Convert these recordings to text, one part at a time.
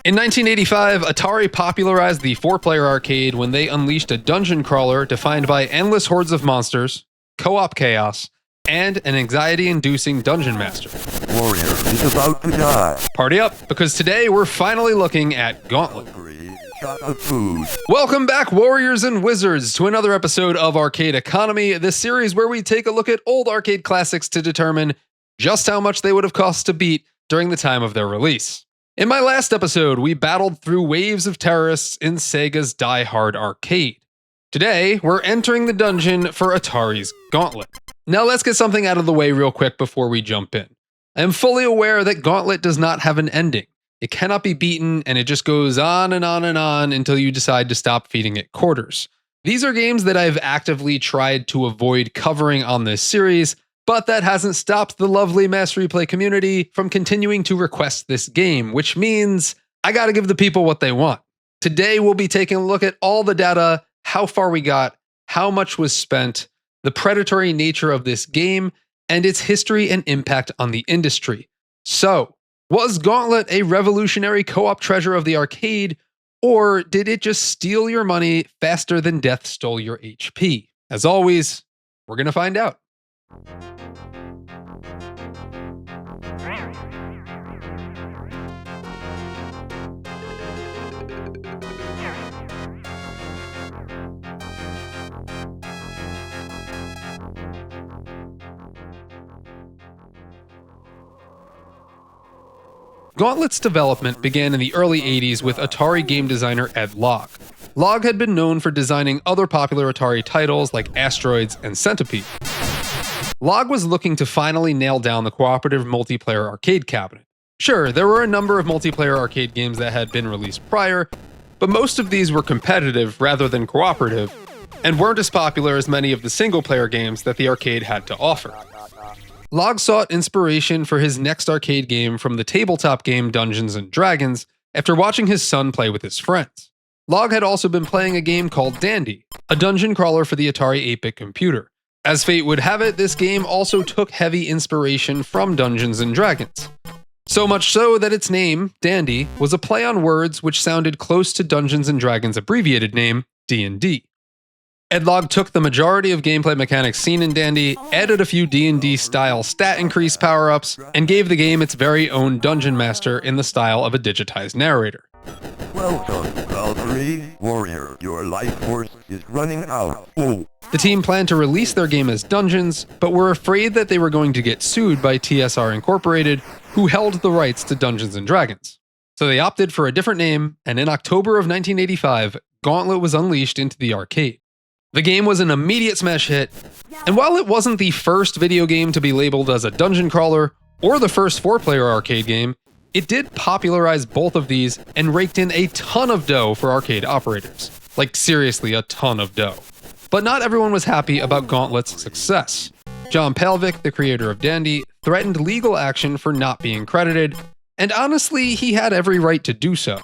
In 1985, Atari popularized the 4-player arcade when they unleashed a dungeon crawler defined by endless hordes of monsters, co-op chaos, and an anxiety-inducing dungeon master. Warrior is about to die. Party up, because today we're finally looking at Gauntlet. Shot of food. Welcome back, warriors and wizards, to another episode of Arcade Economy, this series where we take a look at old arcade classics to determine just how much they would have cost to beat during the time of their release. In my last episode, we battled through waves of terrorists in Sega's Die Hard arcade. Today, we're entering the dungeon for Atari's Gauntlet. Now let's get something out of the way real quick before we jump in. I am fully aware that Gauntlet does not have an ending. It cannot be beaten, and it just goes on and on and on until you decide to stop feeding it quarters. These are games that I've actively tried to avoid covering on this series, but that hasn't stopped the lovely Mass Replay community from continuing to request this game, which means I gotta give the people what they want. Today, we'll be taking a look at all the data, how far we got, how much was spent, the predatory nature of this game, and its history and impact on the industry. So, was Gauntlet a revolutionary co-op treasure of the arcade, or did it just steal your money faster than death stole your HP? As always, we're gonna find out. Gauntlet's development began in the early 80s with Atari game designer Ed Logg. Logg had been known for designing other popular Atari titles like Asteroids and Centipede. Logg was looking to finally nail down the cooperative multiplayer arcade cabinet. Sure, there were a number of multiplayer arcade games that had been released prior, but most of these were competitive rather than cooperative, and weren't as popular as many of the single-player games that the arcade had to offer. Logg sought inspiration for his next arcade game from the tabletop game Dungeons & Dragons after watching his son play with his friends. Logg had also been playing a game called Dandy, a dungeon crawler for the Atari 8-bit computer. As fate would have it, this game also took heavy inspiration from Dungeons & Dragons. So much so that its name, Dandy, was a play on words which sounded close to Dungeons & Dragons' abbreviated name, D&D. Ed Logg took the majority of gameplay mechanics seen in Dandy, added a few D&D style stat increase power-ups, and gave the game its very own dungeon master in the style of a digitized narrator. Welcome, Valkyrie. Warrior, your life force is running out. Oh. The team planned to release their game as Dungeons, but were afraid that they were going to get sued by TSR Incorporated, who held the rights to Dungeons & Dragons. So they opted for a different name, and in October of 1985, Gauntlet was unleashed into the arcade. The game was an immediate smash hit, and while it wasn't the first video game to be labeled as a dungeon crawler, or the first 4-player arcade game, it did popularize both of these and raked in a ton of dough for arcade operators. Like, seriously, a ton of dough. But not everyone was happy about Gauntlet's success. John Palvik, the creator of Dandy, threatened legal action for not being credited, and honestly, he had every right to do so.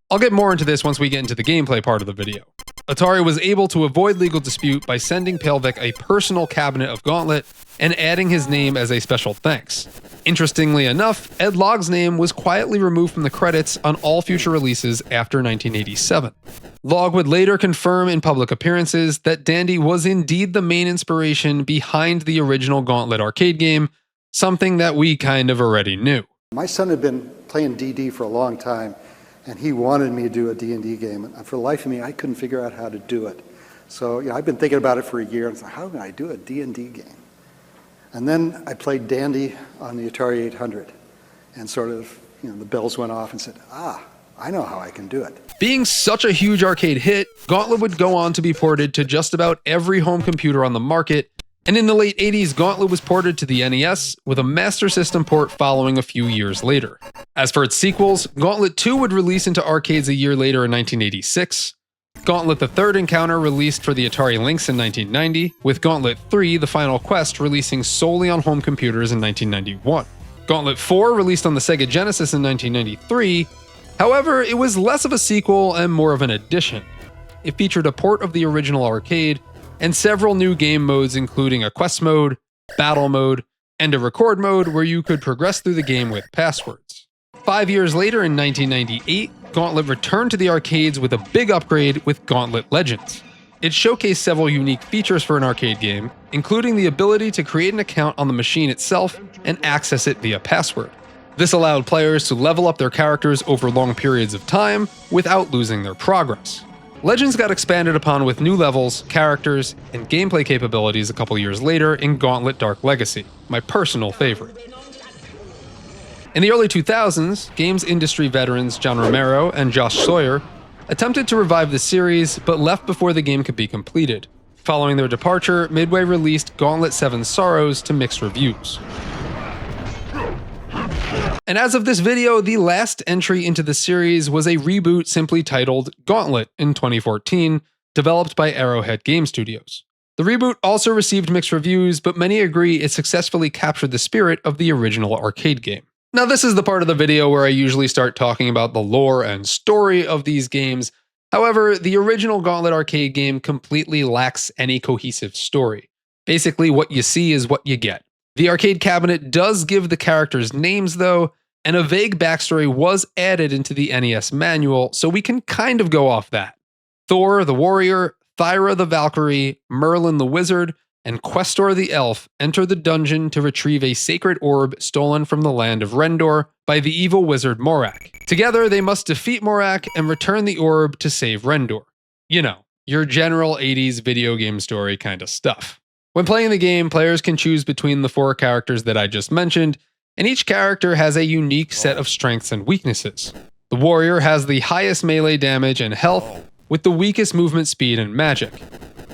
I'll get more into this once we get into the gameplay part of the video. Atari was able to avoid legal dispute by sending Palvik a personal cabinet of Gauntlet and adding his name as a special thanks. Interestingly enough, Ed Logg's name was quietly removed from the credits on all future releases after 1987. Logg would later confirm in public appearances that Dandy was indeed the main inspiration behind the original Gauntlet arcade game, something that we kind of already knew. My son had been playing DD for a long time, and he wanted me to do a D&D game. And for the life of me, I couldn't figure out how to do it. So I've been thinking about it for a year, and I thought, how can I do a D&D game? And then I played Dandy on the Atari 800, and sort of, the bells went off and said, I know how I can do it. Being such a huge arcade hit, Gauntlet would go on to be ported to just about every home computer on the market, and in the late 80s, Gauntlet was ported to the NES, with a Master System port following a few years later. As for its sequels, Gauntlet 2 would release into arcades a year later in 1986. Gauntlet the Third Encounter released for the Atari Lynx in 1990, with Gauntlet 3, The Final Quest, releasing solely on home computers in 1991. Gauntlet 4 released on the Sega Genesis in 1993, however, it was less of a sequel and more of an addition. It featured a port of the original arcade, and several new game modes including a quest mode, battle mode, and a record mode where you could progress through the game with passwords. 5 years later in 1998, Gauntlet returned to the arcades with a big upgrade with Gauntlet Legends. It showcased several unique features for an arcade game, including the ability to create an account on the machine itself and access it via password. This allowed players to level up their characters over long periods of time without losing their progress. Legends got expanded upon with new levels, characters, and gameplay capabilities a couple years later in Gauntlet Dark Legacy, my personal favorite. In the early 2000s, games industry veterans John Romero and Josh Sawyer attempted to revive the series, but left before the game could be completed. Following their departure, Midway released Gauntlet 7 Sorrows to mixed reviews. And as of this video, the last entry into the series was a reboot simply titled Gauntlet in 2014, developed by Arrowhead Game Studios. The reboot also received mixed reviews, but many agree it successfully captured the spirit of the original arcade game. Now, this is the part of the video where I usually start talking about the lore and story of these games. However, the original Gauntlet arcade game completely lacks any cohesive story. Basically, what you see is what you get. The arcade cabinet does give the characters names though, and a vague backstory was added into the NES manual, so we can kind of go off that. Thor the warrior, Thyra the Valkyrie, Merlin the wizard, and Questor the elf enter the dungeon to retrieve a sacred orb stolen from the land of Rendor by the evil wizard Morak. Together, they must defeat Morak and return the orb to save Rendor. You know, your general 80s video game story kind of stuff. When playing the game, players can choose between the 4 characters that I just mentioned, and each character has a unique set of strengths and weaknesses. The warrior has the highest melee damage and health, with the weakest movement speed and magic.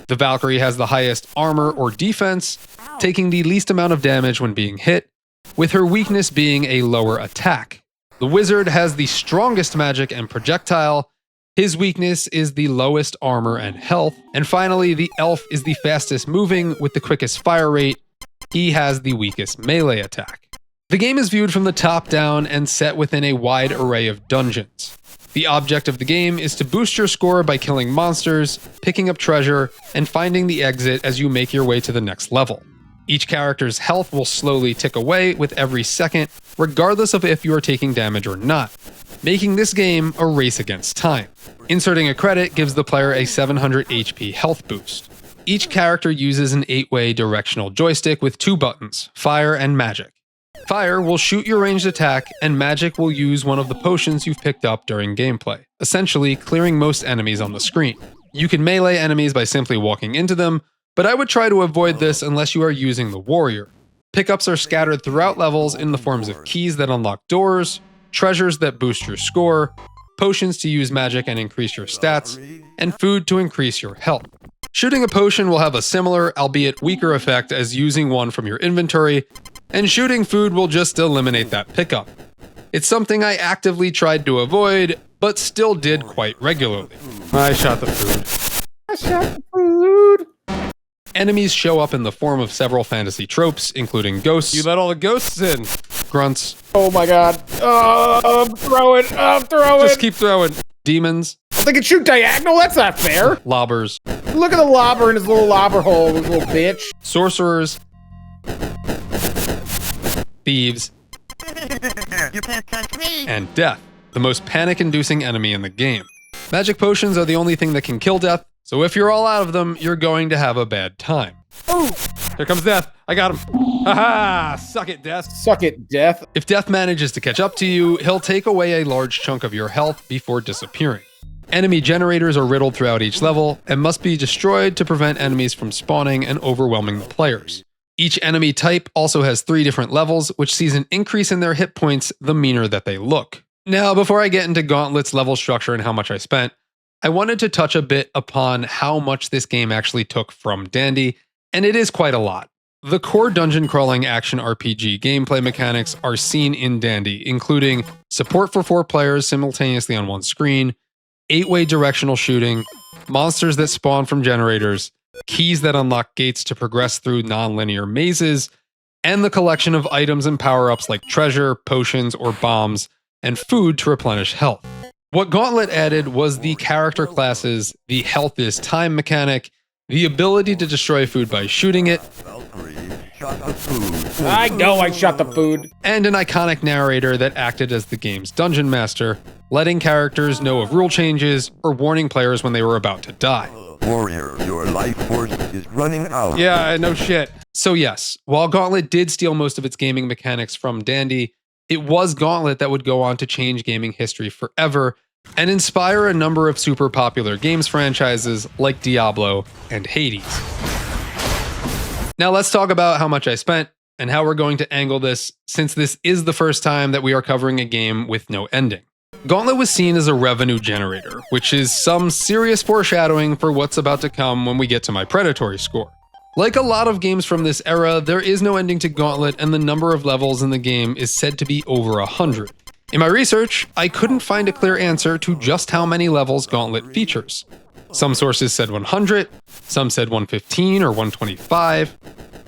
The Valkyrie has the highest armor or defense, taking the least amount of damage when being hit, with her weakness being a lower attack. The wizard has the strongest magic and projectile. His weakness is the lowest armor and health. And finally, the elf is the fastest moving with the quickest fire rate. He has the weakest melee attack. The game is viewed from the top down and set within a wide array of dungeons. The object of the game is to boost your score by killing monsters, picking up treasure, and finding the exit as you make your way to the next level. Each character's health will slowly tick away with every second, regardless of if you are taking damage or not, making this game a race against time. Inserting a credit gives the player a 700 HP health boost. Each character uses an 8-way directional joystick with 2 buttons, fire and magic. Fire will shoot your ranged attack, and magic will use one of the potions you've picked up during gameplay, essentially clearing most enemies on the screen. You can melee enemies by simply walking into them, but I would try to avoid this unless you are using the warrior. Pickups are scattered throughout levels in the forms of keys that unlock doors, treasures that boost your score, potions to use magic and increase your stats, and food to increase your health. Shooting a potion will have a similar, albeit weaker effect as using one from your inventory, and shooting food will just eliminate that pickup. It's something I actively tried to avoid, but still did quite regularly. I shot the food. Enemies show up in the form of several fantasy tropes, including ghosts. You let all the ghosts in. Grunts. Oh my god. Oh, I'm throwing. Just keep throwing. Demons. They can shoot diagonal? That's not fair. Lobbers. Look at the lobber in his little lobber hole, his little bitch. Sorcerers. Thieves. You can't touch me! And death, the most panic-inducing enemy in the game. Magic potions are the only thing that can kill death, so if you're all out of them, you're going to have a bad time. Oh, Here comes death. I got him. Haha! Suck it, death. suck it, death. If death manages to catch up to you, he'll take away a large chunk of your health before disappearing. Enemy generators are riddled throughout each level and must be destroyed to prevent enemies from spawning and overwhelming the players. Each enemy type also has 3 different levels, which sees an increase in their hit points the meaner that they look. Now, before I get into Gauntlet's level structure and how much I spent, I wanted to touch a bit upon how much this game actually took from Dandy, and it is quite a lot. The core dungeon crawling action RPG gameplay mechanics are seen in Dandy, including support for 4 players simultaneously on one screen, 8-way directional shooting, monsters that spawn from generators, keys that unlock gates to progress through non-linear mazes, and the collection of items and power-ups like treasure, potions, or bombs, and food to replenish health. What Gauntlet added was the character classes, the health is time mechanic, the ability to destroy food by shooting it, Valkyrie shot a food. I know I shot the food. and an iconic narrator that acted as the game's dungeon master, letting characters know of rule changes or warning players when they were about to die. Warrior, your life force is running out. Yeah, no shit. So yes, while Gauntlet did steal most of its gaming mechanics from Dandy, it was Gauntlet that would go on to change gaming history forever and inspire a number of super popular games franchises like Diablo and Hades. Now let's talk about how much I spent and how we're going to angle this, since this is the first time that we are covering a game with no ending. Gauntlet was seen as a revenue generator, which is some serious foreshadowing for what's about to come when we get to my Predatory score. Like a lot of games from this era, there is no ending to Gauntlet, and the number of levels in the game is said to be over 100. In my research, I couldn't find a clear answer to just how many levels Gauntlet features. Some sources said 100, some said 115 or 125.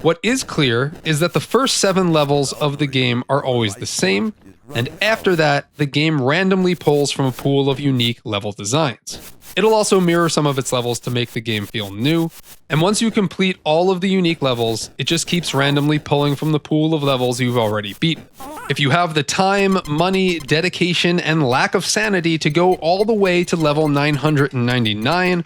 What is clear is that the first 7 levels of the game are always the same, and after that, the game randomly pulls from a pool of unique level designs. It'll also mirror some of its levels to make the game feel new, and once you complete all of the unique levels, it just keeps randomly pulling from the pool of levels you've already beaten. If you have the time, money, dedication, and lack of sanity to go all the way to level 999,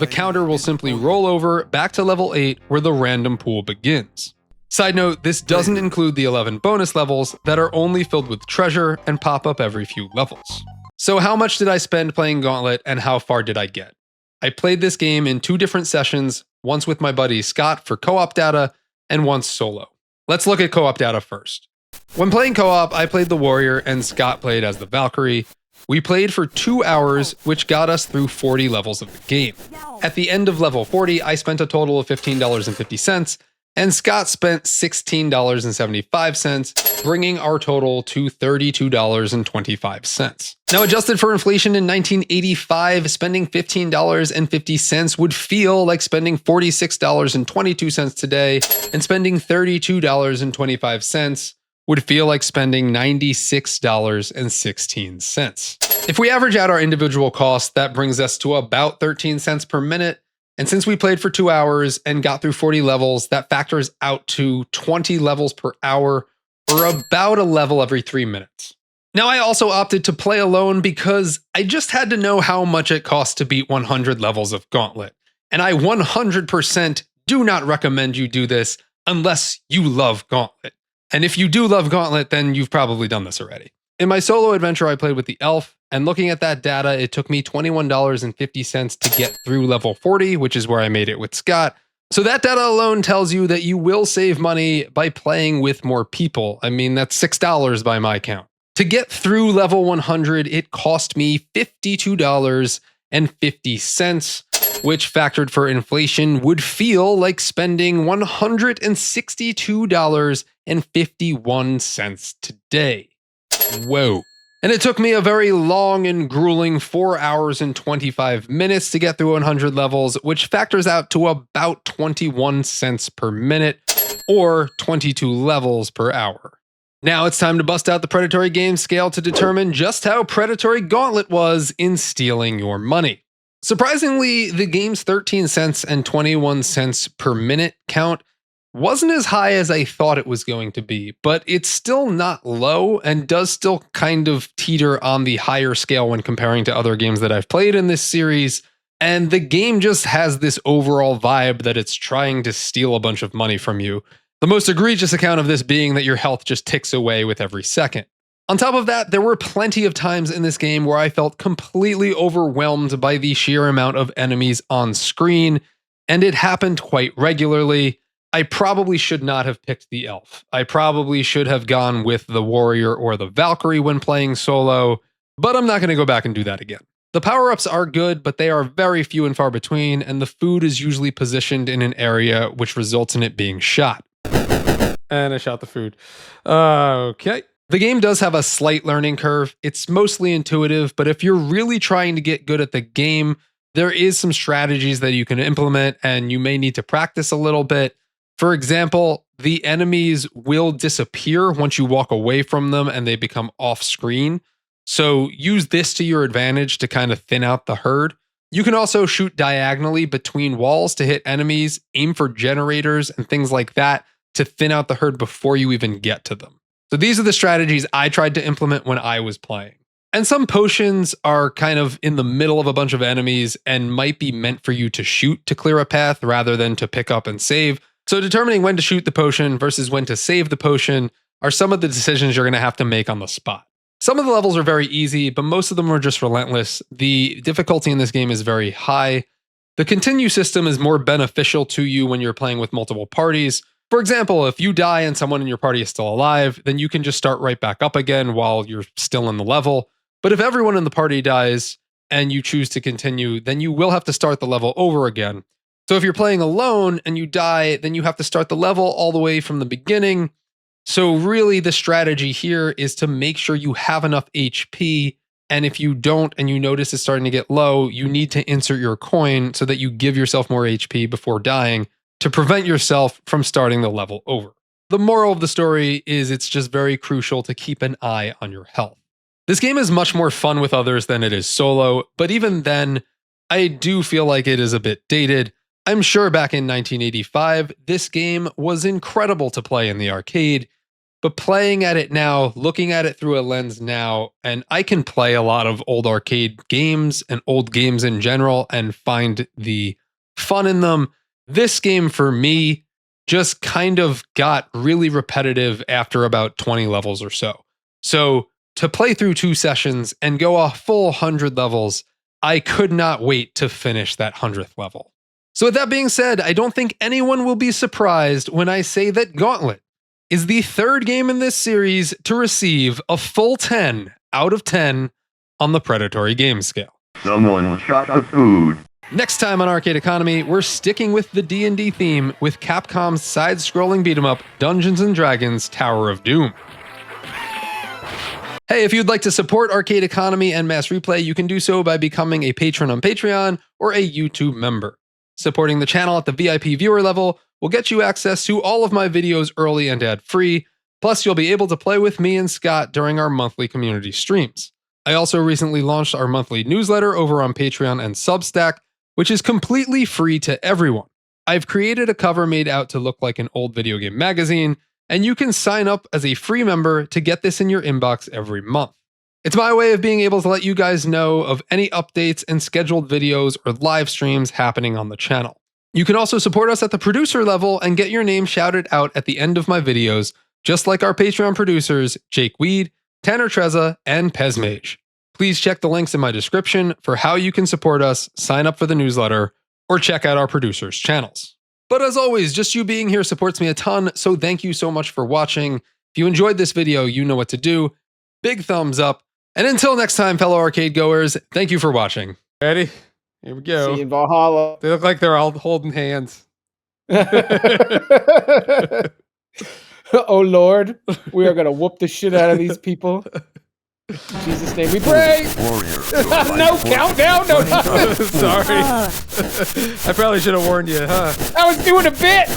the counter will simply roll over back to level 8 where the random pool begins. Side note, this doesn't include the 11 bonus levels that are only filled with treasure and pop up every few levels. So how much did I spend playing Gauntlet and how far did I get? I played this game in 2 different sessions, once with my buddy Scott for co-op data and once solo. Let's look at co-op data first. When playing co-op, I played the Warrior and Scott played as the Valkyrie. We played for 2 hours, which got us through 40 levels of the game. At the end of level 40, I spent a total of $15.50, and Scott spent $16.75, bringing our total to $32.25. Now, adjusted for inflation in 1985, spending $15.50 would feel like spending $46.22 today, and spending $32.25 would feel like spending $96.16. If we average out our individual costs, that brings us to about 13 cents per minute. And since we played for 2 hours and got through 40 levels, that factors out to 20 levels per hour, or about a level every 3 minutes. Now, I also opted to play alone because I just had to know how much it costs to beat 100 levels of Gauntlet. And I 100% do not recommend you do this unless you love Gauntlet. And if you do love Gauntlet, then you've probably done this already. In my solo adventure, I played with the elf, and looking at that data, it took me $21.50 to get through level 40, which is where I made it with Scott. So that data alone tells you that you will save money by playing with more people. I mean, that's $6 by my count. To get through level 100, it cost me $52.50, which factored for inflation would feel like spending $162.51 today. Whoa. And it took me a very long and grueling 4 hours and 25 minutes to get through 100 levels, which factors out to about 21 cents per minute, or 22 levels per hour. Now it's time to bust out the Predatory game scale to determine just how predatory Gauntlet was in stealing your money. Surprisingly, the game's 13 cents and 21 cents per minute count wasn't as high as I thought it was going to be, but it's still not low and does still kind of teeter on the higher scale when comparing to other games that I've played in this series. And the game just has this overall vibe that it's trying to steal a bunch of money from you. The most egregious account of this being that your health just ticks away with every second. On top of that, there were plenty of times in this game where I felt completely overwhelmed by the sheer amount of enemies on screen, and it happened quite regularly. I probably should not have picked the elf. I probably should have gone with the warrior or the Valkyrie when playing solo, but I'm not going to go back and do that again. The power-ups are good, but they are very few and far between, and the food is usually positioned in an area which results in it being shot. And I shot the food. Okay. The game does have a slight learning curve. It's mostly intuitive, but if you're really trying to get good at the game, there is some strategies that you can implement, and you may need to practice a little bit. For example, the enemies will disappear once you walk away from them and they become off screen. So use this to your advantage to kind of thin out the herd. You can also shoot diagonally between walls to hit enemies, aim for generators, and things like that to thin out the herd before you even get to them. So these are the strategies I tried to implement when I was playing. And some potions are kind of in the middle of a bunch of enemies and might be meant for you to shoot to clear a path rather than to pick up and save. So determining when to shoot the potion versus when to save the potion are some of the decisions you're going to have to make on the spot. Some of the levels are very easy, but most of them are just relentless. The difficulty in this game is very high. The continue system is more beneficial to you when you're playing with multiple parties. For example, if you die and someone in your party is still alive, then you can just start right back up again while you're still in the level. But if everyone in the party dies and you choose to continue, then you will have to start the level over again. So if you're playing alone and you die, then you have to start the level all the way from the beginning. So really the strategy here is to make sure you have enough HP. And if you don't and you notice it's starting to get low, you need to insert your coin so that you give yourself more HP before dying to prevent yourself from starting the level over. The moral of the story is it's just very crucial to keep an eye on your health. This game is much more fun with others than it is solo, but even then, I do feel like it is a bit dated. I'm sure back in 1985, this game was incredible to play in the arcade, but playing at it now, looking at it through a lens now, and I can play a lot of old arcade games and old games in general and find the fun in them. This game for me just kind of got really repetitive after about 20 levels or so. So to play through 2 sessions and go a full 100 levels, I could not wait to finish that 100th level. So with that being said, I don't think anyone will be surprised when I say that Gauntlet is the 3rd game in this series to receive a full 10 out of 10 on the Predatory game scale. Someone shot a food. Next time on Arcade Economy, we're sticking with the D&D theme with Capcom's side-scrolling beat-em-up Dungeons & Dragons Tower of Doom. Hey, if you'd like to support Arcade Economy and Mass Replay, you can do so by becoming a patron on Patreon or a YouTube member. Supporting the channel at the VIP viewer level will get you access to all of my videos early and ad-free, plus you'll be able to play with me and Scott during our monthly community streams. I also recently launched our monthly newsletter over on Patreon and Substack, which is completely free to everyone. I've created a cover made out to look like an old video game magazine, and you can sign up as a free member to get this in your inbox every month. It's my way of being able to let you guys know of any updates and scheduled videos or live streams happening on the channel. You can also support us at the producer level and get your name shouted out at the end of my videos, just like our Patreon producers, Jake Weed, Tanner Trezza, and Pezmage. Please check the links in my description for how you can support us, sign up for the newsletter, or check out our producers' channels. But as always, just you being here supports me a ton, so thank you so much for watching. If you enjoyed this video, you know what to do. Big thumbs up. And until next time, fellow arcade goers, thank you for watching. Ready? Here we go. See you in Valhalla. They look like they're all holding hands. Oh Lord, we are gonna whoop the shit out of these people. In Jesus' name we pray. Warrior, No countdown. No. Sorry. I probably should have warned you, huh? I was doing a bit.